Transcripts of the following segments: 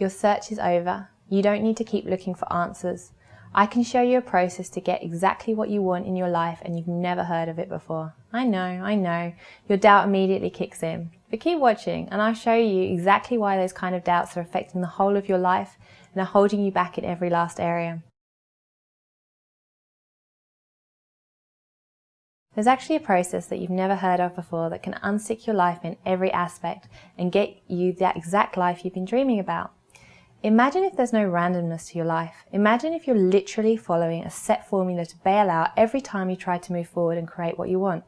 Your search is over. You don't need to keep looking for answers. I can show you a process to get exactly what you want in your life, and you've never heard of it before. I know. Your doubt immediately kicks in. But keep watching, and I'll show you exactly why those kind of doubts are affecting the whole of your life and are holding you back in every last area. There's actually a process that you've never heard of before that can unstick your life in every aspect and get you that exact life you've been dreaming about. Imagine if there's no randomness to your life. Imagine if you're literally following a set formula to bail out every time you try to move forward and create what you want.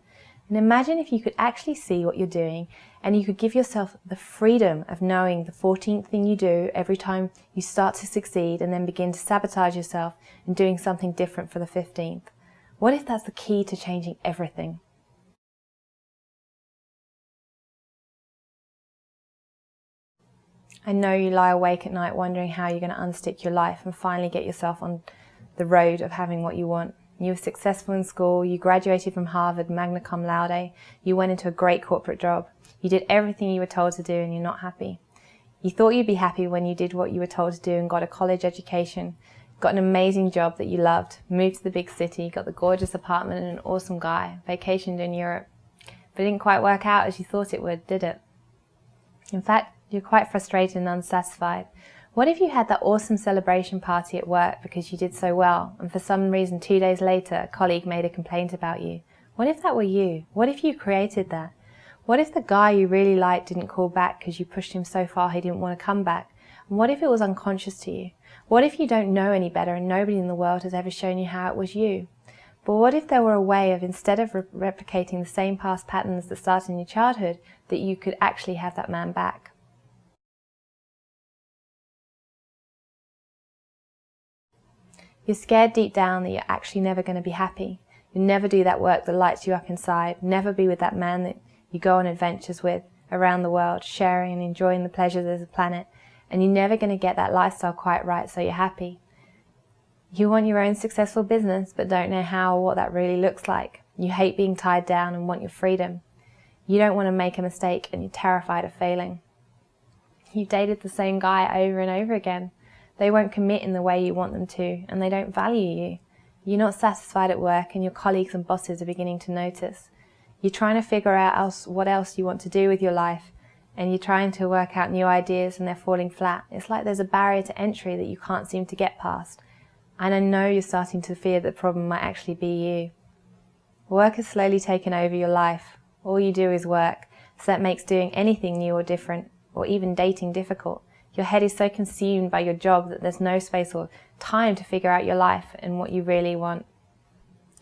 And imagine if you could actually see what you're doing and you could give yourself the freedom of knowing the 14th thing you do every time you start to succeed and then begin to sabotage yourself and doing something different for the 15th. What if that's the key to changing everything? I know you lie awake at night wondering how you're going to unstick your life and finally get yourself on the road of having what you want. You were successful in school, you graduated from Harvard magna cum laude, you went into a great corporate job, you did everything you were told to do and you're not happy. You thought you'd be happy when you did what you were told to do and got a college education, got an amazing job that you loved, moved to the big city, got the gorgeous apartment and an awesome guy, vacationed in Europe. But it didn't quite work out as you thought it would, did it? In fact, you're quite frustrated and unsatisfied. What if you had that awesome celebration party at work because you did so well, and for some reason 2 days later a colleague made a complaint about you? What if that were you? What if you created that? What if the guy you really liked didn't call back because you pushed him so far he didn't want to come back? And what if it was unconscious to you? What if you don't know any better and nobody in the world has ever shown you how it was you? But what if there were a way of, instead of replicating the same past patterns that started in your childhood, that you could actually have that man back? You're scared deep down that you're actually never going to be happy. You'll never do that work that lights you up inside, never be with that man that you go on adventures with around the world, sharing and enjoying the pleasures of the planet, and you're never going to get that lifestyle quite right so you're happy. You want your own successful business but don't know how or what that really looks like. You hate being tied down and want your freedom. You don't want to make a mistake and you're terrified of failing. You've dated the same guy over and over again. They won't commit in the way you want them to, and they don't value you. You're not satisfied at work, and your colleagues and bosses are beginning to notice. You're trying to figure out what else you want to do with your life, and you're trying to work out new ideas and they're falling flat. It's like there's a barrier to entry that you can't seem to get past. And I know you're starting to fear that the problem might actually be you. Work has slowly taken over your life. All you do is work, so that makes doing anything new or different, or even dating, difficult. Your head is so consumed by your job that there's no space or time to figure out your life and what you really want.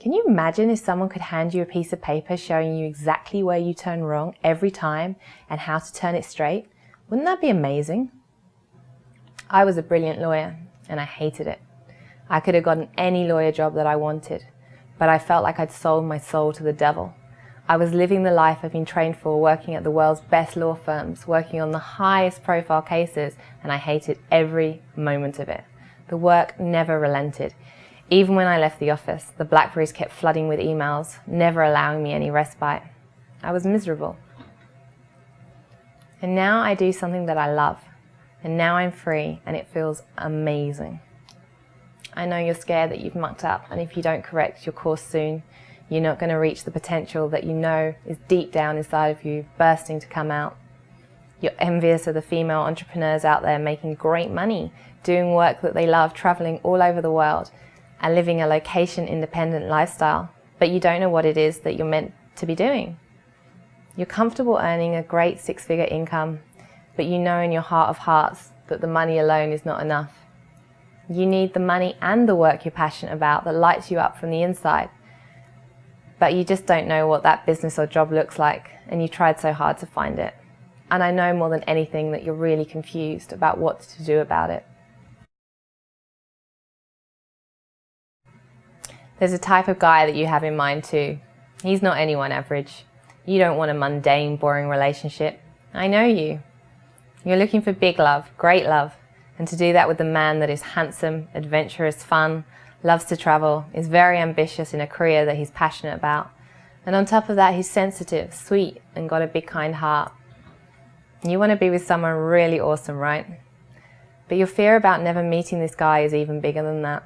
Can you imagine if someone could hand you a piece of paper showing you exactly where you turn wrong every time and how to turn it straight? Wouldn't that be amazing? I was a brilliant lawyer and I hated it. I could have gotten any lawyer job that I wanted, but I felt like I'd sold my soul to the devil. I was living the life I've been trained for, working at the world's best law firms, working on the highest profile cases, and I hated every moment of it. The work never relented. Even when I left the office, the Blackberries kept flooding with emails, never allowing me any respite. I was miserable. And now I do something that I love, and now I'm free, and it feels amazing. I know you're scared that you've mucked up, and if you don't correct your course soon, you're not going to reach the potential that you know is deep down inside of you, bursting to come out. You're envious of the female entrepreneurs out there making great money, doing work that they love, traveling all over the world, and living a location-independent lifestyle. But you don't know what it is that you're meant to be doing. You're comfortable earning a great six-figure income, but you know in your heart of hearts that the money alone is not enough. You need the money and the work you're passionate about that lights you up from the inside. But you just don't know what that business or job looks like, and you tried so hard to find it. And I know more than anything that you're really confused about what to do about it. There's a type of guy that you have in mind too. He's not anyone average. You don't want a mundane, boring relationship. I know you. You're looking for big love, great love, and to do that with a man that is handsome, adventurous, fun, loves to travel, is very ambitious in a career that he's passionate about. And on top of that, he's sensitive, sweet, and got a big kind heart. You want to be with someone really awesome, right? But your fear about never meeting this guy is even bigger than that.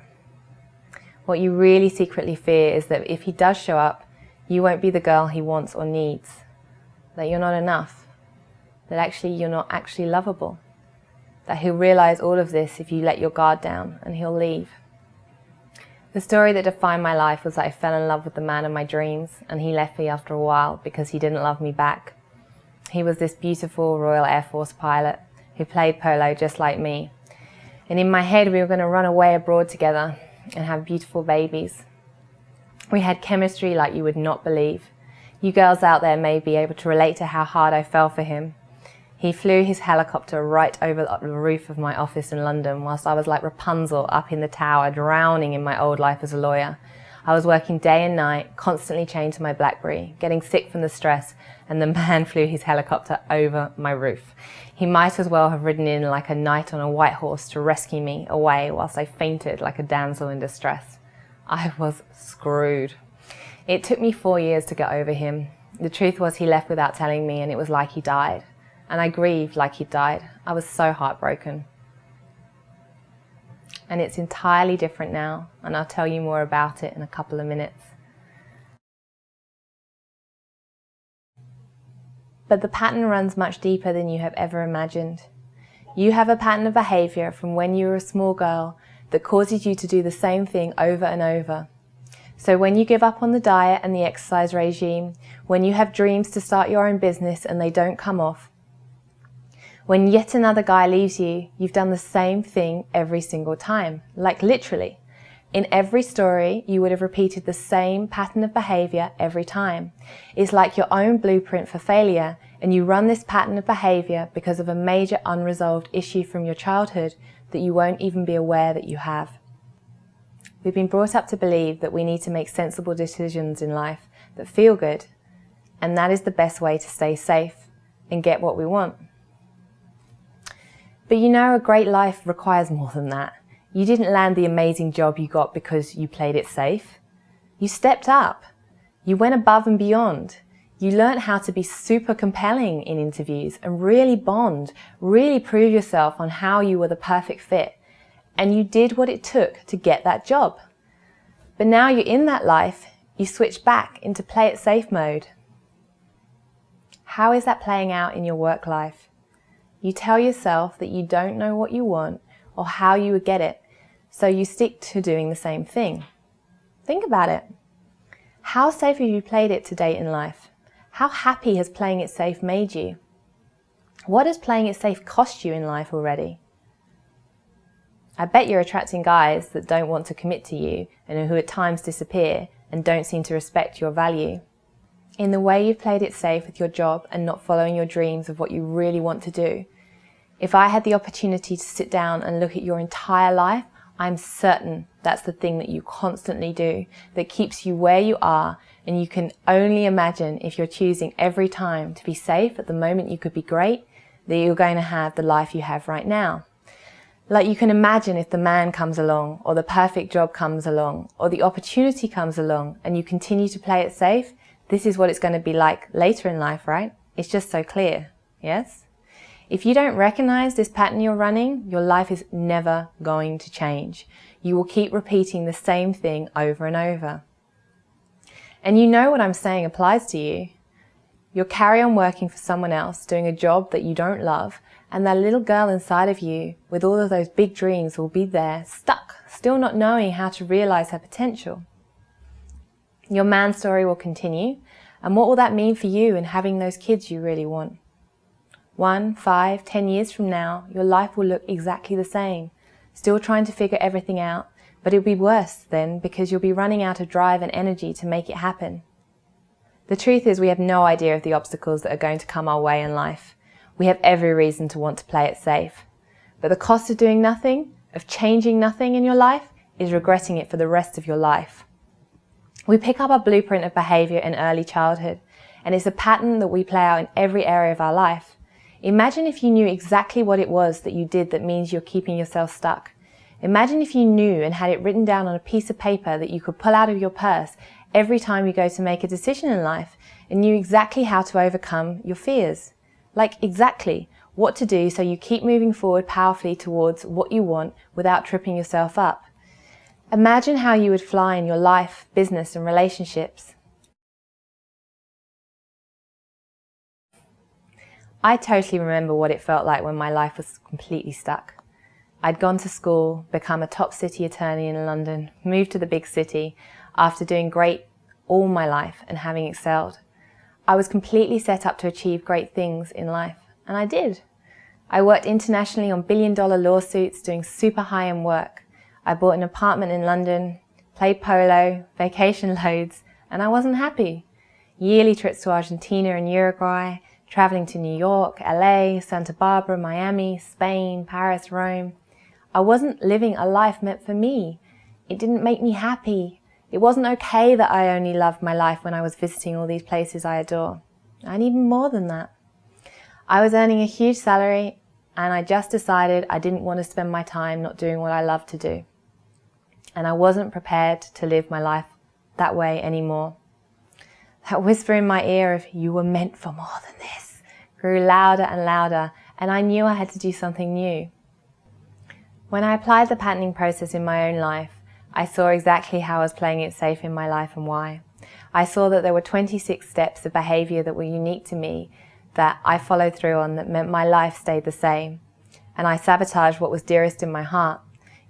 What you really secretly fear is that if he does show up, you won't be the girl he wants or needs. That you're not enough. That actually you're not actually lovable. That he'll realize all of this if you let your guard down, and he'll leave. The story that defined my life was that I fell in love with the man of my dreams, and he left me after a while because he didn't love me back. He was this beautiful Royal Air Force pilot who played polo just like me. And in my head, we were going to run away abroad together and have beautiful babies. We had chemistry like you would not believe. You girls out there may be able to relate to how hard I fell for him. He flew his helicopter right over the roof of my office in London whilst I was like Rapunzel up in the tower, drowning in my old life as a lawyer. I was working day and night, constantly chained to my BlackBerry, getting sick from the stress, and the man flew his helicopter over my roof. He might as well have ridden in like a knight on a white horse to rescue me away whilst I fainted like a damsel in distress. I was screwed. It took me 4 years to get over him. The truth was he left without telling me, and it was like he died. And I grieved like he'd died. I was so heartbroken. And it's entirely different now, and I'll tell you more about it in a couple of minutes. But the pattern runs much deeper than you have ever imagined. You have a pattern of behavior from when you were a small girl that causes you to do the same thing over and over. So when you give up on the diet and the exercise regime, when you have dreams to start your own business and they don't come off, when yet another guy leaves you, you've done the same thing every single time, like literally. In every story, you would have repeated the same pattern of behavior every time. It's like your own blueprint for failure, and you run this pattern of behavior because of a major unresolved issue from your childhood that you won't even be aware that you have. We've been brought up to believe that we need to make sensible decisions in life that feel good, and that is the best way to stay safe and get what we want. But you know, a great life requires more than that. You didn't land the amazing job you got because you played it safe. You stepped up. You went above and beyond. You learned how to be super compelling in interviews and really bond, really prove yourself on how you were the perfect fit. And you did what it took to get that job. But now you're in that life, you switch back into play it safe mode. How is that playing out in your work life? You tell yourself that you don't know what you want or how you would get it, so you stick to doing the same thing. Think about it. How safe have you played it to date in life? How happy has playing it safe made you? What has playing it safe cost you in life already? I bet you're attracting guys that don't want to commit to you and who at times disappear and don't seem to respect your value. In the way you've played it safe with your job and not following your dreams of what you really want to do. If I had the opportunity to sit down and look at your entire life, I'm certain that's the thing that you constantly do, that keeps you where you are, and you can only imagine if you're choosing every time to be safe at the moment you could be great, that you're going to have the life you have right now. Like you can imagine if the man comes along, or the perfect job comes along, or the opportunity comes along, and you continue to play it safe, this is what it's going to be like later in life, right? It's just so clear, yes? If you don't recognize this pattern you're running, your life is never going to change. You will keep repeating the same thing over and over. And you know what I'm saying applies to you. You'll carry on working for someone else, doing a job that you don't love, and that little girl inside of you with all of those big dreams will be there, stuck, still not knowing how to realize her potential. Your man story will continue, and what will that mean for you in having those kids you really want? 1, 5, 10 years from now, your life will look exactly the same, still trying to figure everything out, but it'll be worse then because you'll be running out of drive and energy to make it happen. The truth is we have no idea of the obstacles that are going to come our way in life. We have every reason to want to play it safe. But the cost of doing nothing, of changing nothing in your life, is regretting it for the rest of your life. We pick up a blueprint of behavior in early childhood, and it's a pattern that we play out in every area of our life. Imagine if you knew exactly what it was that you did that means you're keeping yourself stuck. Imagine if you knew and had it written down on a piece of paper that you could pull out of your purse every time you go to make a decision in life and knew exactly how to overcome your fears. Like exactly what to do so you keep moving forward powerfully towards what you want without tripping yourself up. Imagine how you would fly in your life, business, and relationships. I totally remember what it felt like when my life was completely stuck. I'd gone to school, become a top city attorney in London, moved to the big city after doing great all my life and having excelled. I was completely set up to achieve great things in life, and I did. I worked internationally on billion-dollar lawsuits, doing super high-end work. I bought an apartment in London, played polo, vacation loads, and I wasn't happy. Yearly trips to Argentina and Uruguay, traveling to New York, LA, Santa Barbara, Miami, Spain, Paris, Rome. I wasn't living a life meant for me. It didn't make me happy. It wasn't okay that I only loved my life when I was visiting all these places I adore. I needed more than that. I was earning a huge salary, and I just decided I didn't want to spend my time not doing what I loved to do. And I wasn't prepared to live my life that way anymore. That whisper in my ear of, "You were meant for more than this," grew louder and louder, and I knew I had to do something new. When I applied the patenting process in my own life, I saw exactly how I was playing it safe in my life and why. I saw that there were 26 steps of behavior that were unique to me that I followed through on that meant my life stayed the same. And I sabotaged what was dearest in my heart.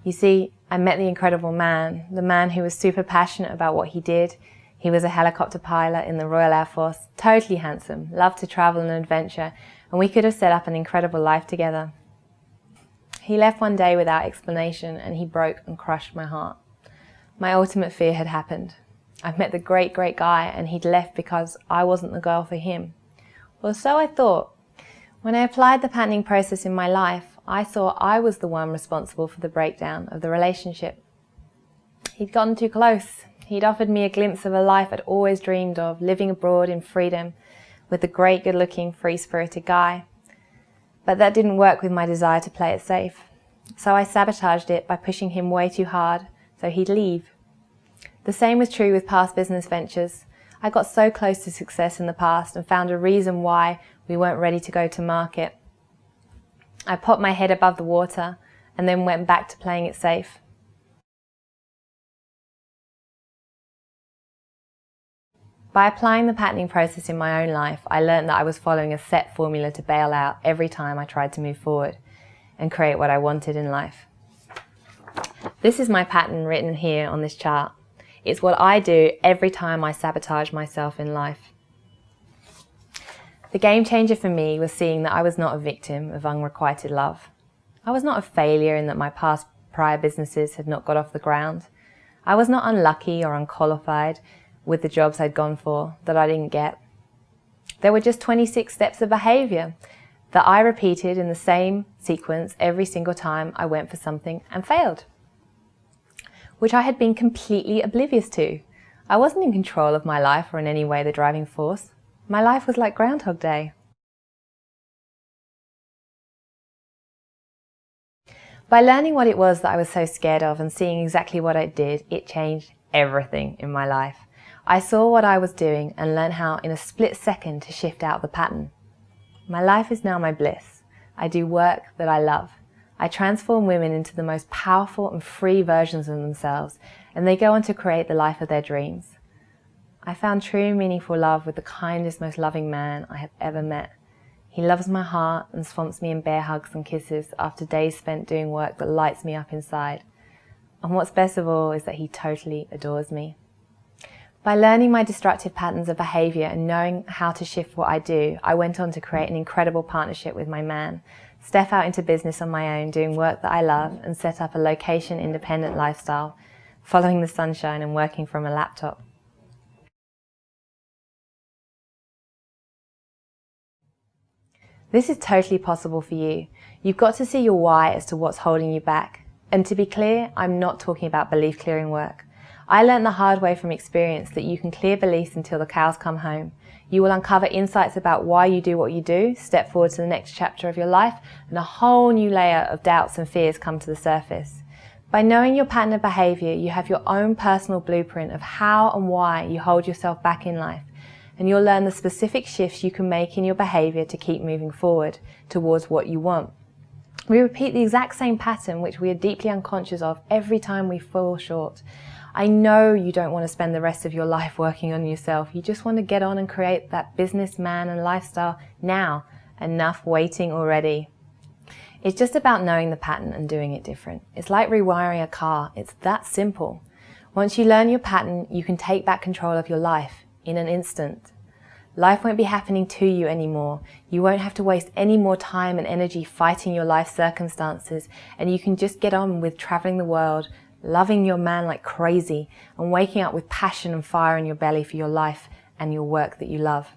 You see, I met the incredible man, the man who was super passionate about what he did. He was a helicopter pilot in the Royal Air Force, totally handsome, loved to travel and adventure, and we could have set up an incredible life together. He left one day without explanation, and he broke and crushed my heart. My ultimate fear had happened. I'd met the great guy, and he'd left because I wasn't the girl for him. Or so I thought. When I applied the patenting process in my life, I saw I was the one responsible for the breakdown of the relationship. He'd gotten too close. He'd offered me a glimpse of a life I'd always dreamed of, living abroad in freedom with a great, good-looking, free-spirited guy. But that didn't work with my desire to play it safe. So I sabotaged it by pushing him way too hard so he'd leave. The same was true with past business ventures. I got so close to success in the past and found a reason why we weren't ready to go to market. I popped my head above the water and then went back to playing it safe. By applying the patenting process in my own life, I learned that I was following a set formula to bail out every time I tried to move forward and create what I wanted in life. This is my pattern written here on this chart. It's what I do every time I sabotage myself in life. The game changer for me was seeing that I was not a victim of unrequited love. I was not a failure in that my prior businesses had not got off the ground. I was not unlucky or unqualified with the jobs I'd gone for that I didn't get. There were just 26 steps of behavior that I repeated in the same sequence every single time I went for something and failed, which I had been completely oblivious to. I wasn't in control of my life or in any way the driving force. My life was like Groundhog Day. By learning what it was that I was so scared of and seeing exactly what I did, it changed everything in my life. I saw what I was doing and learned how in a split second to shift out the pattern. My life is now my bliss. I do work that I love. I transform women into the most powerful and free versions of themselves, and they go on to create the life of their dreams. I found true meaningful love with the kindest, most loving man I have ever met. He loves my heart and swamps me in bear hugs and kisses after days spent doing work that lights me up inside. And what's best of all is that he totally adores me. By learning my destructive patterns of behavior and knowing how to shift what I do, I went on to create an incredible partnership with my man, step out into business on my own, doing work that I love, and set up a location-independent lifestyle, following the sunshine and working from a laptop. This is totally possible for you. You've got to see your why as to what's holding you back. And to be clear, I'm not talking about belief clearing work. I learned the hard way from experience that you can clear beliefs until the cows come home. You will uncover insights about why you do what you do, step forward to the next chapter of your life, and a whole new layer of doubts and fears come to the surface. By knowing your pattern of behavior, you have your own personal blueprint of how and why you hold yourself back in life. and you'll learn the specific shifts you can make in your behavior to keep moving forward towards what you want. We repeat the exact same pattern which we are deeply unconscious of every time we fall short. I know you don't want to spend the rest of your life working on yourself. You just want to get on and create that businessman and lifestyle now. Enough waiting already. It's just about knowing the pattern and doing it different. It's like rewiring a car. It's that simple. Once you learn your pattern, you can take back control of your life in an instant. Life won't be happening to you anymore. You won't have to waste any more time and energy fighting your life circumstances, and you can just get on with traveling the world, loving your man like crazy, and waking up with passion and fire in your belly for your life and your work that you love.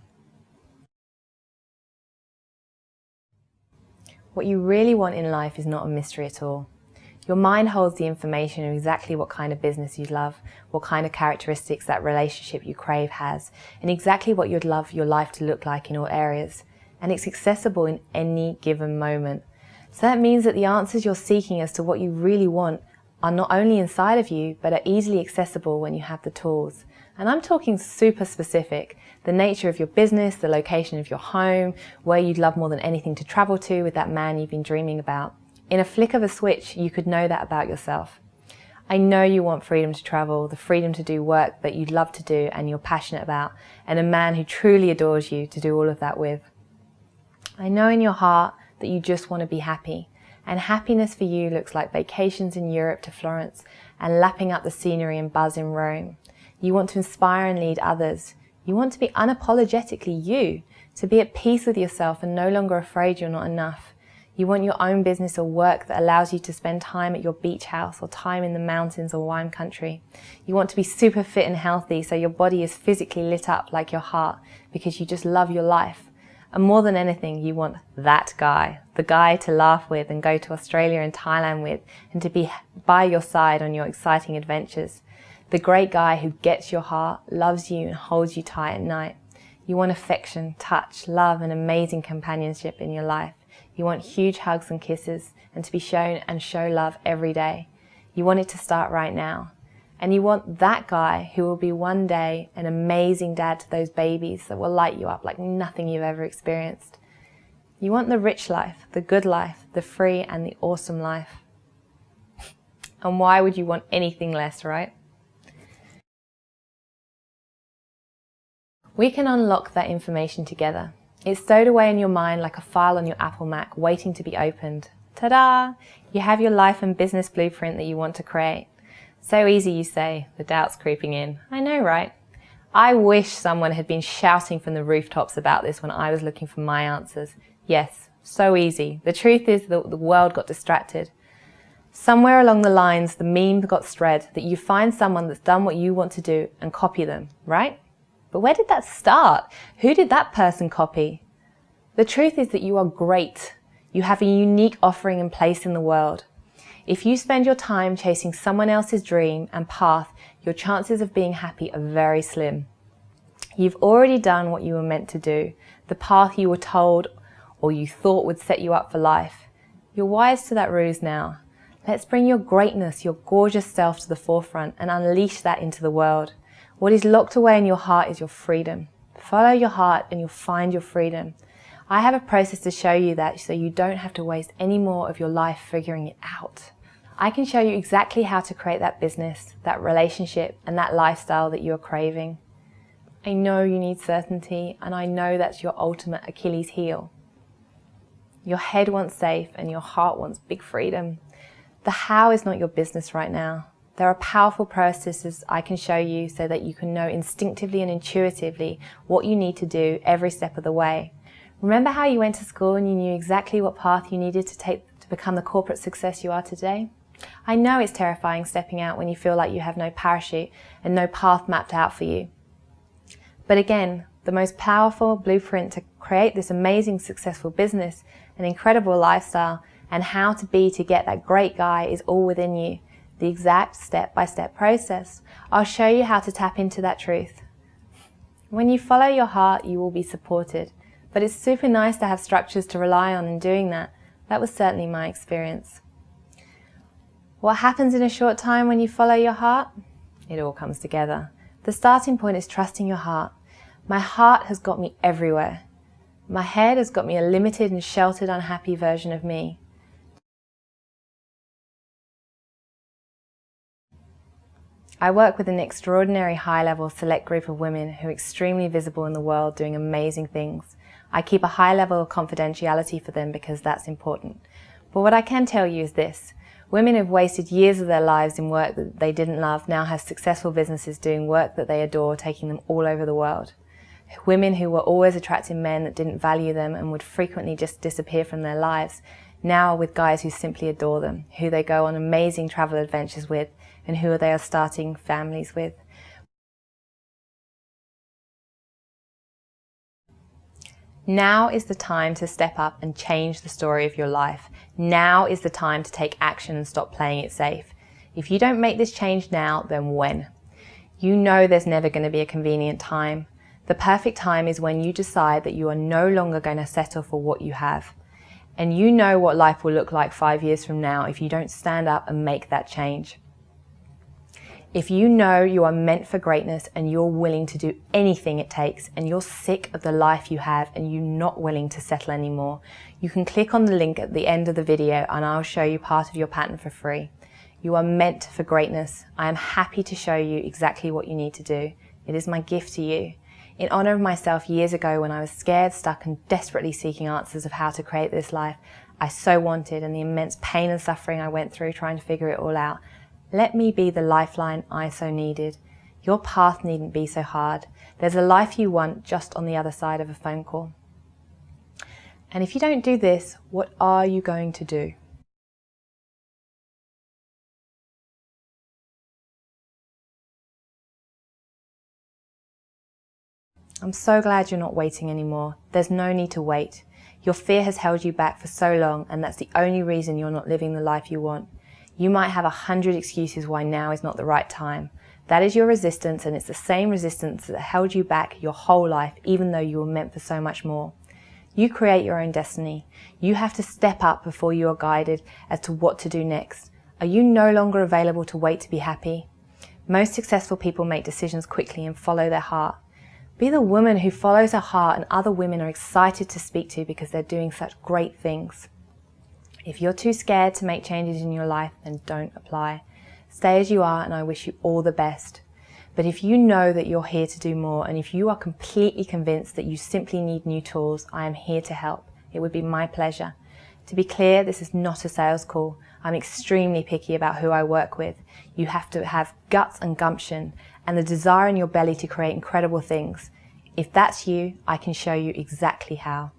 What you really want in life is not a mystery at all. Your mind holds the information of exactly what kind of business you love, what kind of characteristics that relationship you crave has, and exactly what you'd love your life to look like in all areas. And it's accessible in any given moment. So that means that the answers you're seeking as to what you really want are not only inside of you, but are easily accessible when you have the tools. And I'm talking super specific. The nature of your business, the location of your home, where you'd love more than anything to travel to with that man you've been dreaming about. In a flick of a switch, you could know that about yourself. I know you want freedom to travel, the freedom to do work that you'd love to do and you're passionate about, and a man who truly adores you to do all of that with. I know in your heart that you just want to be happy. And happiness for you looks like vacations in Europe to Florence and lapping up the scenery and buzz in Rome. You want to inspire and lead others. You want to be unapologetically you, to be at peace with yourself and no longer afraid you're not enough. You want your own business or work that allows you to spend time at your beach house or time in the mountains or wine country. You want to be super fit and healthy so your body is physically lit up like your heart because you just love your life. And more than anything, you want that guy, the guy to laugh with and go to Australia and Thailand with, and to be by your side on your exciting adventures. The great guy who gets your heart, loves you and holds you tight at night. You want affection, touch, love and amazing companionship in your life. You want huge hugs and kisses and to be shown and show love every day. You want it to start right now. And you want that guy who will be one day an amazing dad to those babies that will light you up like nothing you've ever experienced. You want the rich life, the good life, the free and the awesome life. And why would you want anything less, right? We can unlock that information together. It's stowed away in your mind like a file on your Apple Mac waiting to be opened. Ta-da! You have your life and business blueprint that you want to create. So easy, you say, the doubt's creeping in. I know, right? I wish someone had been shouting from the rooftops about this when I was looking for my answers. Yes, so easy. The truth is that the world got distracted. Somewhere along the lines, the meme got spread that you find someone that's done what you want to do and copy them, right? But where did that start? Who did that person copy? The truth is that you are great. You have a unique offering and place in the world. If you spend your time chasing someone else's dream and path, your chances of being happy are very slim. You've already done what you were meant to do, the path you were told or you thought would set you up for life. You're wise to that ruse now. Let's bring your greatness, your gorgeous self to the forefront and unleash that into the world. What is locked away in your heart is your freedom. Follow your heart and you'll find your freedom. I have a process to show you that so you don't have to waste any more of your life figuring it out. I can show you exactly how to create that business, that relationship, and that lifestyle that you're craving. I know you need certainty, and I know that's your ultimate Achilles heel. Your head wants safe, and your heart wants big freedom. The how is not your business right now. There are powerful processes I can show you so that you can know instinctively and intuitively what you need to do every step of the way. Remember how you went to school and you knew exactly what path you needed to take to become the corporate success you are today? I know it's terrifying stepping out when you feel like you have no parachute and no path mapped out for you. But again, the most powerful blueprint to create this amazing successful business, an incredible lifestyle, and how to be to get that great guy is all within you. The exact step-by-step process. I'll show you how to tap into that truth. When you follow your heart, you will be supported. But it's super nice to have structures to rely on in doing that. That was certainly my experience. What happens in a short time when you follow your heart? It all comes together. The starting point is trusting your heart. My heart has got me everywhere. My head has got me a limited and sheltered, unhappy version of me. I work with an extraordinary high-level select group of women who are extremely visible in the world doing amazing things. I keep a high level of confidentiality for them because that's important. But what I can tell you is this. Women who've wasted years of their lives in work that they didn't love now have successful businesses doing work that they adore, taking them all over the world. Women who were always attracting men that didn't value them and would frequently just disappear from their lives, now are with guys who simply adore them, who they go on amazing travel adventures with, and who they are starting families with. Now is the time to step up and change the story of your life. Now is the time to take action and stop playing it safe. If you don't make this change now, then when? You know there's never going to be a convenient time. The perfect time is when you decide that you are no longer going to settle for what you have. And you know what life will look like 5 years from now if you don't stand up and make that change. If you know you are meant for greatness and you're willing to do anything it takes and you're sick of the life you have and you're not willing to settle anymore, you can click on the link at the end of the video and I'll show you part of your pattern for free. You are meant for greatness. I am happy to show you exactly what you need to do. It is my gift to you. In honor of myself years ago when I was scared, stuck and desperately seeking answers of how to create this life I so wanted and the immense pain and suffering I went through trying to figure it all out, let me be the lifeline I so needed. Your path needn't be so hard. There's a life you want just on the other side of a phone call. And if you don't do this, what are you going to do? I'm so glad you're not waiting anymore. There's no need to wait. Your fear has held you back for so long, and that's the only reason you're not living the life you want. You might have 100 excuses why now is not the right time. That is your resistance, and it's the same resistance that held you back your whole life, even though you were meant for so much more. You create your own destiny. You have to step up before you are guided as to what to do next. Are you no longer available to wait to be happy? Most successful people make decisions quickly and follow their heart. Be the woman who follows her heart and other women are excited to speak to because they're doing such great things. If you're too scared to make changes in your life, then don't apply. Stay as you are and I wish you all the best. But if you know that you're here to do more and if you are completely convinced that you simply need new tools, I am here to help. It would be my pleasure. To be clear, this is not a sales call. I'm extremely picky about who I work with. You have to have guts and gumption and the desire in your belly to create incredible things. If that's you, I can show you exactly how.